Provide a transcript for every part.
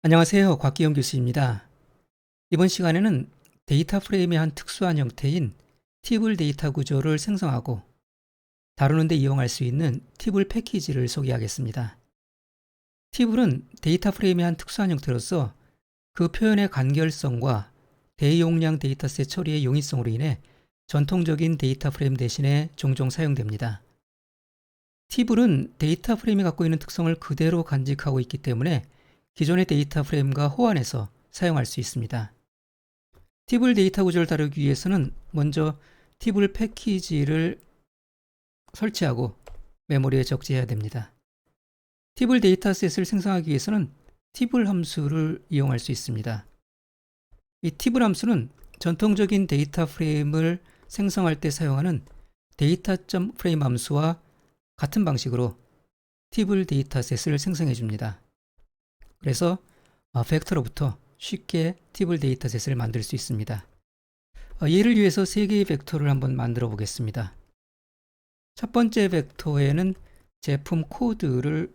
안녕하세요. 곽기영 교수입니다. 이번 시간에는 데이터 프레임의 한 특수한 형태인 티블 데이터 구조를 생성하고 다루는 데 이용할 수 있는 티블 패키지를 소개하겠습니다. 티블은 데이터 프레임의 한 특수한 형태로서 그 표현의 간결성과 대용량 데이터셋 처리의 용이성으로 인해 전통적인 데이터 프레임 대신에 종종 사용됩니다. 티블은 데이터 프레임이 갖고 있는 특성을 그대로 간직하고 있기 때문에 기존의 데이터 프레임과 호환해서 사용할 수 있습니다. 티블 데이터 구조를 다루기 위해서는 먼저 티블 패키지를 설치하고 메모리에 적재해야 됩니다. 티블 데이터셋을 생성하기 위해서는 티블 함수를 이용할 수 있습니다. 이 티블 함수는 전통적인 데이터 프레임을 생성할 때 사용하는 데이터.프레임 함수와 같은 방식으로 티블 데이터셋을 생성해 줍니다. 그래서 벡터로부터 쉽게 티블 데이터셋을 만들 수 있습니다. 예를 위해서 3개의 벡터를 한번 만들어 보겠습니다. 첫 번째 벡터에는 제품 코드를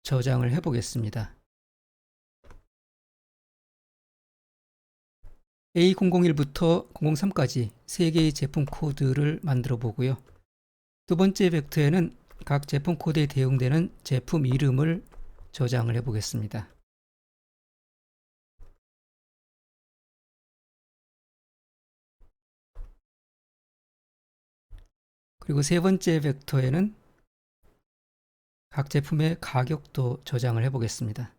저장을 해 보겠습니다. A001부터 003까지 3개의 제품 코드를 만들어 보고요. 두 번째 벡터에는 각 제품 코드에 대응되는 제품 이름을 저장을 해 보겠습니다. 그리고 세 번째 벡터에는 각 제품의 가격도 저장을 해 보겠습니다.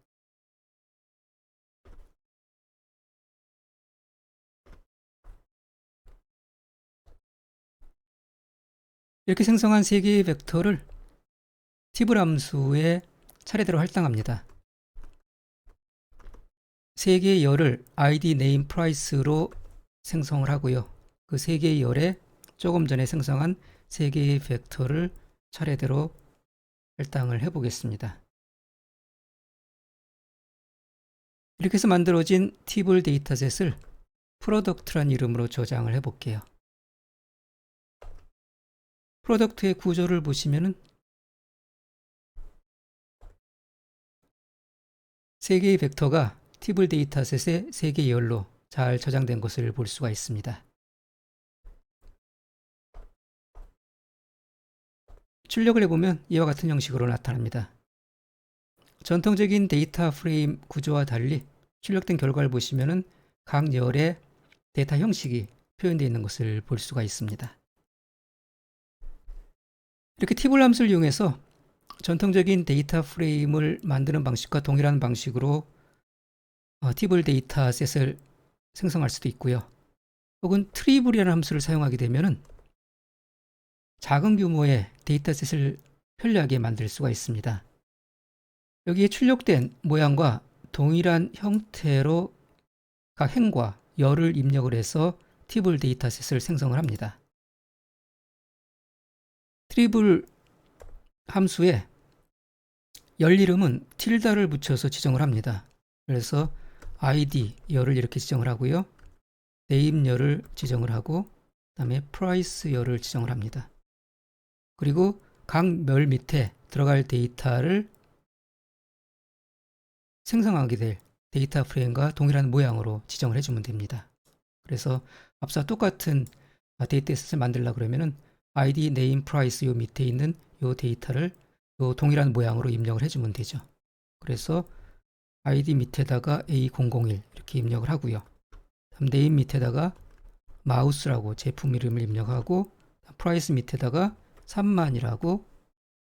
이렇게 생성한 3개의 벡터를 티블 함수에 차례대로 할당합니다. 3개의 열을 id, name, price로 생성을 하고요. 그 3개의 열에 조금 전에 생성한 3개의 벡터를 차례대로 할당을 해 보겠습니다. 이렇게 해서 만들어진 티블 데이터셋을 프로덕트란 이름으로 저장을 해 볼게요. 프로덕트의 구조를 보시면은 3개의 벡터가 티블 데이터셋의 3개의 열로 잘 저장된 것을 볼 수가 있습니다. 출력을 해보면 이와 같은 형식으로 나타납니다. 전통적인 데이터 프레임 구조와 달리 출력된 결과를 보시면은 각 열의 데이터 형식이 표현되어 있는 것을 볼 수가 있습니다. 이렇게 티블 함수를 이용해서 전통적인 데이터 프레임을 만드는 방식과 동일한 방식으로 티블 데이터셋을 생성할 수도 있고요. 혹은 트리블이라는 함수를 사용하게 되면은 작은 규모의 데이터셋을 편리하게 만들 수가 있습니다. 여기에 출력된 모양과 동일한 형태로 각 행과 열을 입력을 해서 티블 데이터셋을 생성을 합니다. 트리블 함수에 열 이름은 틸다를 붙여서 지정을 합니다. 그래서 id 열을 이렇게 지정을 하고요. name 열을 지정을 하고 그 다음에 price 열을 지정을 합니다. 그리고 각 열 밑에 들어갈 데이터를 생성하게 될 데이터 프레임과 동일한 모양으로 지정을 해주면 됩니다. 그래서 앞서와 똑같은 데이터셋을 만들려고 그러면은 id, name, price 요 밑에 있는 요 데이터를 요 동일한 모양으로 입력을 해주면 되죠. 그래서 id 밑에다가 A001 이렇게 입력을 하고요. 다음 name 밑에다가 마우스라고 제품 이름을 입력하고 price 밑에다가 3만이라고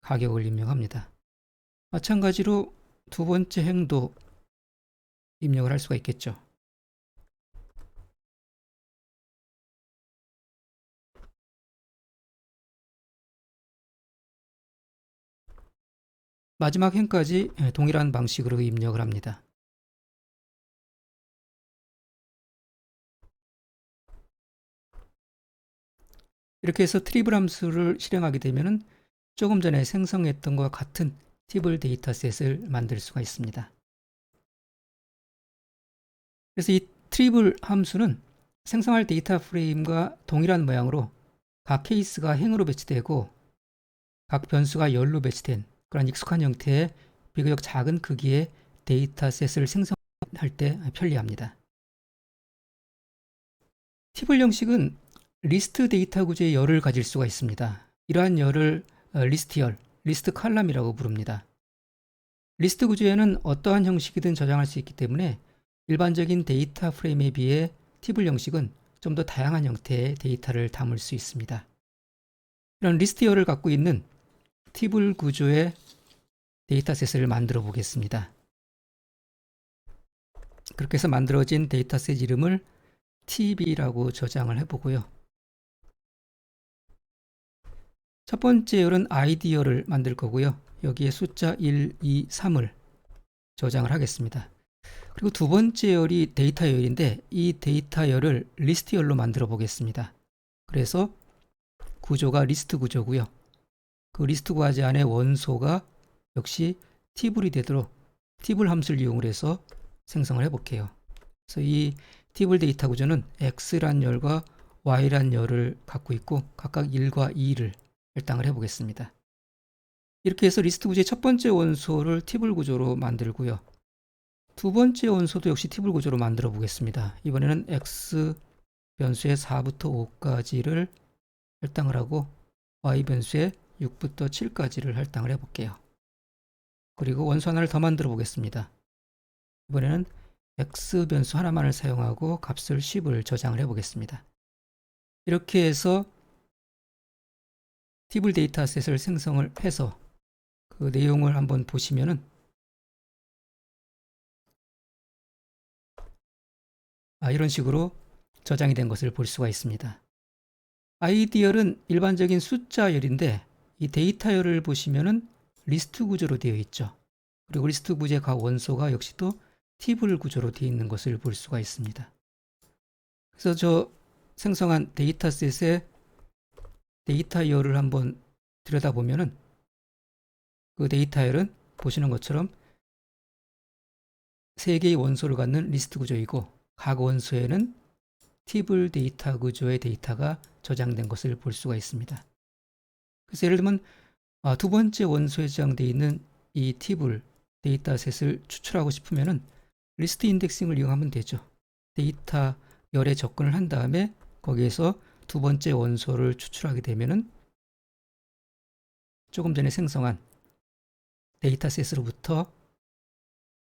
가격을 입력합니다. 마찬가지로 두 번째 행도 입력을 할 수가 있겠죠. 마지막 행까지 동일한 방식으로 입력을 합니다. 이렇게 해서 트리블 함수를 실행하게 되면 조금 전에 생성했던 것과 같은 티블 데이터셋을 만들 수가 있습니다. 그래서 이 트리블 함수는 생성할 데이터 프레임과 동일한 모양으로 각 케이스가 행으로 배치되고 각 변수가 열로 배치된 그런 익숙한 형태의 비교적 작은 크기의 데이터셋을 생성할 때 편리합니다. 팁을 형식은 리스트 데이터 구조의 열을 가질 수가 있습니다. 이러한 열을 리스트열, 리스트 칼럼이라고 부릅니다. 리스트 구조에는 어떠한 형식이든 저장할 수 있기 때문에 일반적인 데이터 프레임에 비해 팁을 형식은 좀 더 다양한 형태의 데이터를 담을 수 있습니다. 이런 리스트열을 갖고 있는 팁을 구조의 데이터셋을 만들어 보겠습니다. 그렇게 해서 만들어진 데이터셋 이름을 tb라고 저장을 해보고요. 첫 번째 열은 id 열을 만들 거고요. 여기에 숫자 1, 2, 3을 저장을 하겠습니다. 그리고 두 번째 열이 데이터 열인데 이 데이터 열을 리스트 열로 만들어 보겠습니다. 그래서 구조가 리스트 구조고요. 그 리스트 과제 안에 원소가 역시 팁을이 되도록 팁을 함수를 이용을 해서 생성을 해볼게요. 그래서 이 팁을 데이터 구조는 x란 열과 y란 열을 갖고 있고 각각 1과 2를 할당을 해보겠습니다. 이렇게 해서 리스트 구조의 첫 번째 원소를 팁을 구조로 만들고요. 두 번째 원소도 역시 팁을 구조로 만들어 보겠습니다. 이번에는 x 변수의 4부터 5까지를 할당을 하고 y 변수의 6부터 7까지를 할당을 해볼게요. 그리고 원소 하나를 더 만들어 보겠습니다. 이번에는 x 변수 하나만을 사용하고 값을 10을 저장을 해보겠습니다. 이렇게 해서 팁을 데이터셋을 생성을 해서 그 내용을 한번 보시면은 이런 식으로 저장이 된 것을 볼 수가 있습니다. id 열은 일반적인 숫자 열인데 이 데이터 열을 보시면은 리스트 구조로 되어 있죠. 그리고 리스트 구조의 각 원소가 역시 또 팁을 구조로 되어 있는 것을 볼 수가 있습니다. 그래서 저 생성한 데이터셋의 데이터 열을 한번 들여다보면은 그 데이터 열은 보시는 것처럼 3개의 원소를 갖는 리스트 구조이고 각 원소에는 팁을 데이터 구조의 데이터가 저장된 것을 볼 수가 있습니다. 그래서 예를 들면 두 번째 원소에 저장되어 있는 이 팁을 데이터셋을 추출하고 싶으면은 리스트 인덱싱을 이용하면 되죠. 데이터 열에 접근을 한 다음에 거기에서 두 번째 원소를 추출하게 되면은 조금 전에 생성한 데이터셋으로부터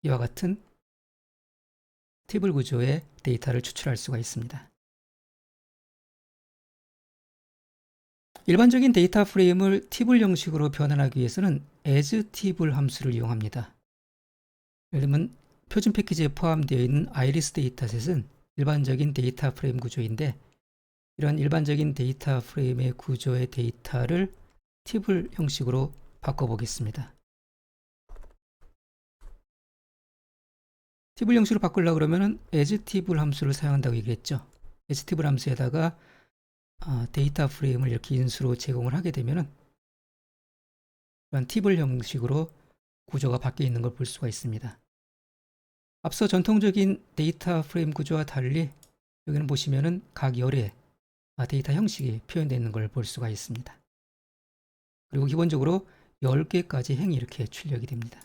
이와 같은 팁을 구조의 데이터를 추출할 수가 있습니다. 일반적인 데이터 프레임을 팁을 형식으로 변환하기 위해서는 asTable 함수를 이용합니다. 예를 들면 표준 패키지에 포함되어 있는 아이리스 데이터셋은 일반적인 데이터 프레임 구조인데 이런 일반적인 데이터 프레임의 구조의 데이터를 팁을 형식으로 바꿔보겠습니다. 팁을 형식으로 바꾸려고 그러면은 asTable 함수를 사용한다고 얘기했죠. asTable 함수에다가 데이터 프레임을 이렇게 인수로 제공을 하게 되면은 이런 팁을 형식으로 구조가 바뀌어 있는 걸 볼 수가 있습니다. 앞서 전통적인 데이터 프레임 구조와 달리 여기는 보시면은 각 열에 데이터 형식이 표현되어 있는 걸 볼 수가 있습니다. 그리고 기본적으로 10개까지 행이 이렇게 출력이 됩니다.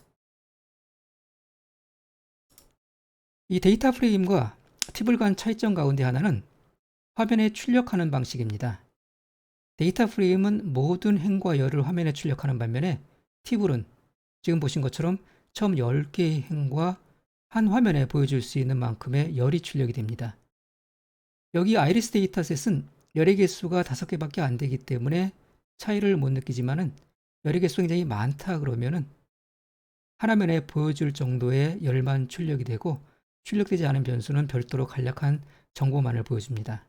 이 데이터 프레임과 팁을 간 차이점 가운데 하나는 화면에 출력하는 방식입니다. 데이터 프레임은 모든 행과 열을 화면에 출력하는 반면에 팁은 지금 보신 것처럼 처음 10개의 행과 한 화면에 보여줄 수 있는 만큼의 열이 출력이 됩니다. 여기 아이리스 데이터셋은 열의 개수가 5개밖에 안 되기 때문에 차이를 못 느끼지만은 열의 개수가 굉장히 많다 그러면은 한 화면에 보여줄 정도의 열만 출력이 되고 출력되지 않은 변수는 별도로 간략한 정보만을 보여줍니다.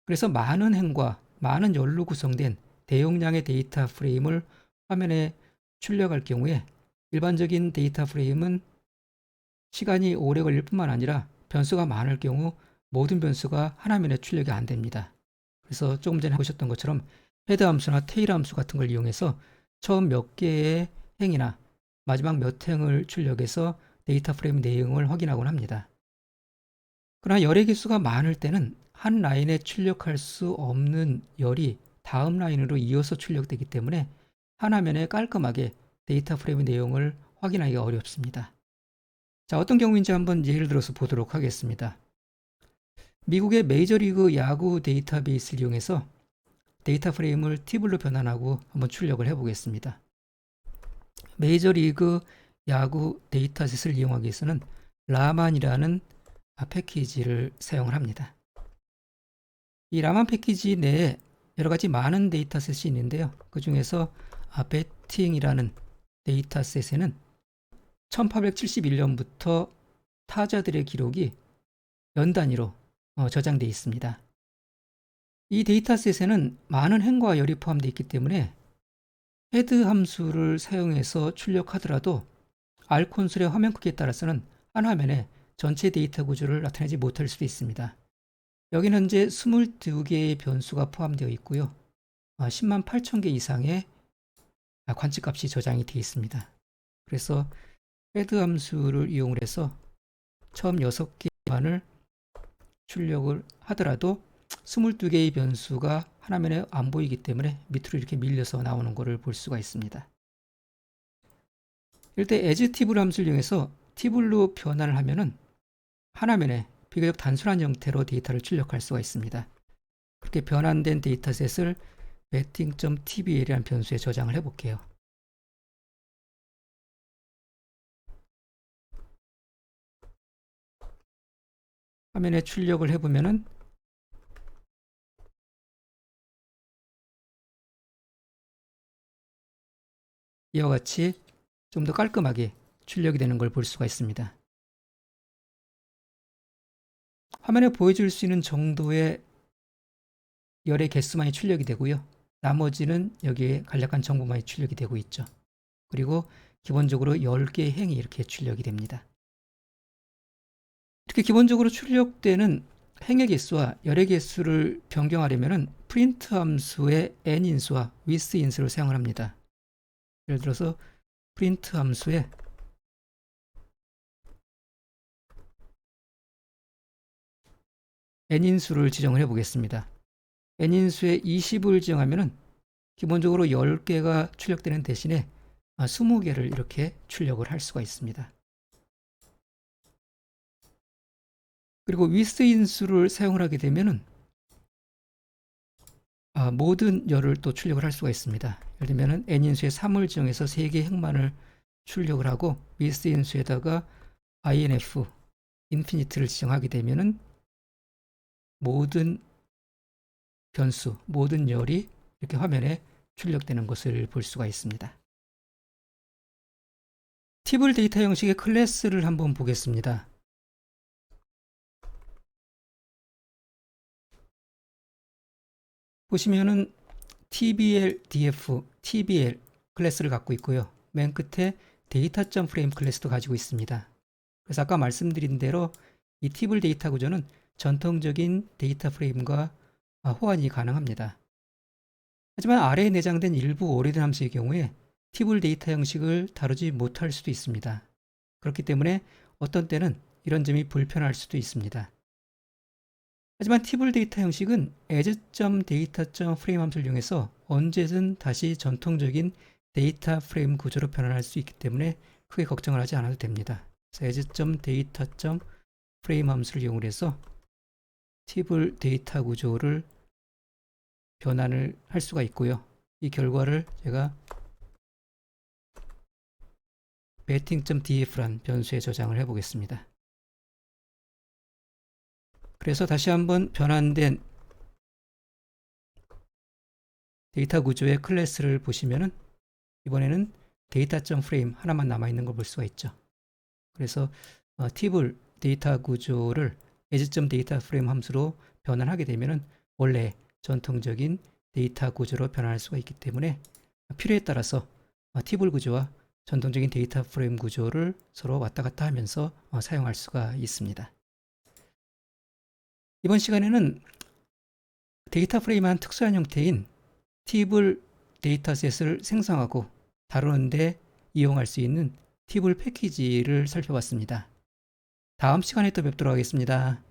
그래서 많은 행과 많은 열로 구성된 대용량의 데이터 프레임을 화면에 출력할 경우에 일반적인 데이터 프레임은 시간이 오래 걸릴 뿐만 아니라 변수가 많을 경우 모든 변수가 한 화면에 출력이 안 됩니다. 그래서 조금 전에 보셨던 것처럼 헤드 함수나 테일 함수 같은 걸 이용해서 처음 몇 개의 행이나 마지막 몇 행을 출력해서 데이터 프레임 내용을 확인하곤 합니다. 그러나 열의 개수가 많을 때는 한 라인에 출력할 수 없는 열이 다음 라인으로 이어서 출력되기 때문에 한 화면에 깔끔하게 데이터 프레임 내용을 확인하기가 어렵습니다. 자, 어떤 경우인지 한번 예를 들어서 보도록 하겠습니다. 미국의 메이저리그 야구 데이터베이스를 이용해서 데이터 프레임을 팁으로 변환하고 한번 출력을 해보겠습니다. 메이저리그 야구 데이터셋을 이용하기 위해서는 라만이라는 패키지를 사용을 합니다. 이 라만 패키지 내에 여러 가지 많은 데이터셋이 있는데요. 그 중에서 배팅이라는 데이터셋에는 1871년부터 타자들의 기록이 연 단위로 저장되어 있습니다. 이 데이터셋에는 많은 행과 열이 포함되어 있기 때문에 헤드 함수를 사용해서 출력하더라도 R 콘솔의 화면 크기에 따라서는 한 화면에 전체 데이터 구조를 나타내지 못할 수도 있습니다. 여기는 현재 22개의 변수가 포함되어 있고요. 10만 8천 개 이상의 관측값이 저장이 되어 있습니다. 그래서 헤드 함수를 이용을 해서 처음 6개만을 출력을 하더라도 22개의 변수가 한 화면에 안 보이기 때문에 밑으로 이렇게 밀려서 나오는 것을 볼 수가 있습니다. 이럴 때 as table 함수를 이용해서 table로 변환을 하면은 한 화면에 비교적 단순한 형태로 데이터를 출력할 수가 있습니다. 그렇게 변환된 데이터셋을 betting.tbl이라는 변수에 저장을 해볼게요. 화면에 출력을 해보면은 이와 같이 좀 더 깔끔하게 출력이 되는 걸 볼 수가 있습니다. 화면에 보여줄 수 있는 정도의 열의 개수만이 출력이 되고요. 나머지는 여기에 간략한 정보만이 출력이 되고 있죠. 그리고 기본적으로 10개의 행이 이렇게 출력이 됩니다. 이렇게 기본적으로 출력되는 행의 개수와 열의 개수를 변경하려면 프린트 함수의 n인수와 with인수를 사용을 합니다. 예를 들어서 프린트 함수에 n인수를 지정을 해 보겠습니다. n인수에 20을 지정하면 기본적으로 10개가 출력되는 대신에 20개를 이렇게 출력을 할 수가 있습니다. 그리고 with인수를 사용을 하게 되면 모든 열을 또 출력을 할 수가 있습니다. 예를 들면 n인수에 3을 지정해서 3개의 행만을 출력을 하고 with인수에다가 inf, infinite를 지정하게 되면은 모든 변수, 모든 열이 이렇게 화면에 출력되는 것을 볼 수가 있습니다. table 데이터 형식의 클래스를 한번 보겠습니다. 보시면은 tbl, df, tbl 클래스를 갖고 있고요. 맨 끝에 data.frame 클래스도 가지고 있습니다. 그래서 아까 말씀드린 대로 이 table 데이터 구조는 전통적인 데이터 프레임과 호환이 가능합니다. 하지만 아래에 내장된 일부 오래된 함수의 경우에 table 데이터 형식을 다루지 못할 수도 있습니다. 그렇기 때문에 어떤 때는 이런 점이 불편할 수도 있습니다. 하지만 table 데이터 형식은 as.data.frame 함수를 이용해서 언제든 다시 전통적인 데이터 프레임 구조로 변환할 수 있기 때문에 크게 걱정을 하지 않아도 됩니다. as.data.frame 함수를 이용해서 table 데이터 구조를 변환을 할 수가 있고요. 이 결과를 제가 betting.df라는 변수에 저장을 해 보겠습니다. 그래서 다시 한번 변환된 데이터 구조의 클래스를 보시면은 이번에는 data.frame 하나만 남아있는 걸 볼 수가 있죠. 그래서 table 데이터 구조를 as.dataFrame 함수로 변환하게 되면은 원래 전통적인 데이터 구조로 변환할 수가 있기 때문에 필요에 따라서 table 구조와 전통적인 데이터 프레임 구조를 서로 왔다 갔다 하면서 사용할 수가 있습니다. 이번 시간에는 데이터 프레임의 한 특수한 형태인 table 데이터셋을 생성하고 다루는데 이용할 수 있는 table 패키지를 살펴봤습니다. 다음 시간에 또 뵙도록 하겠습니다.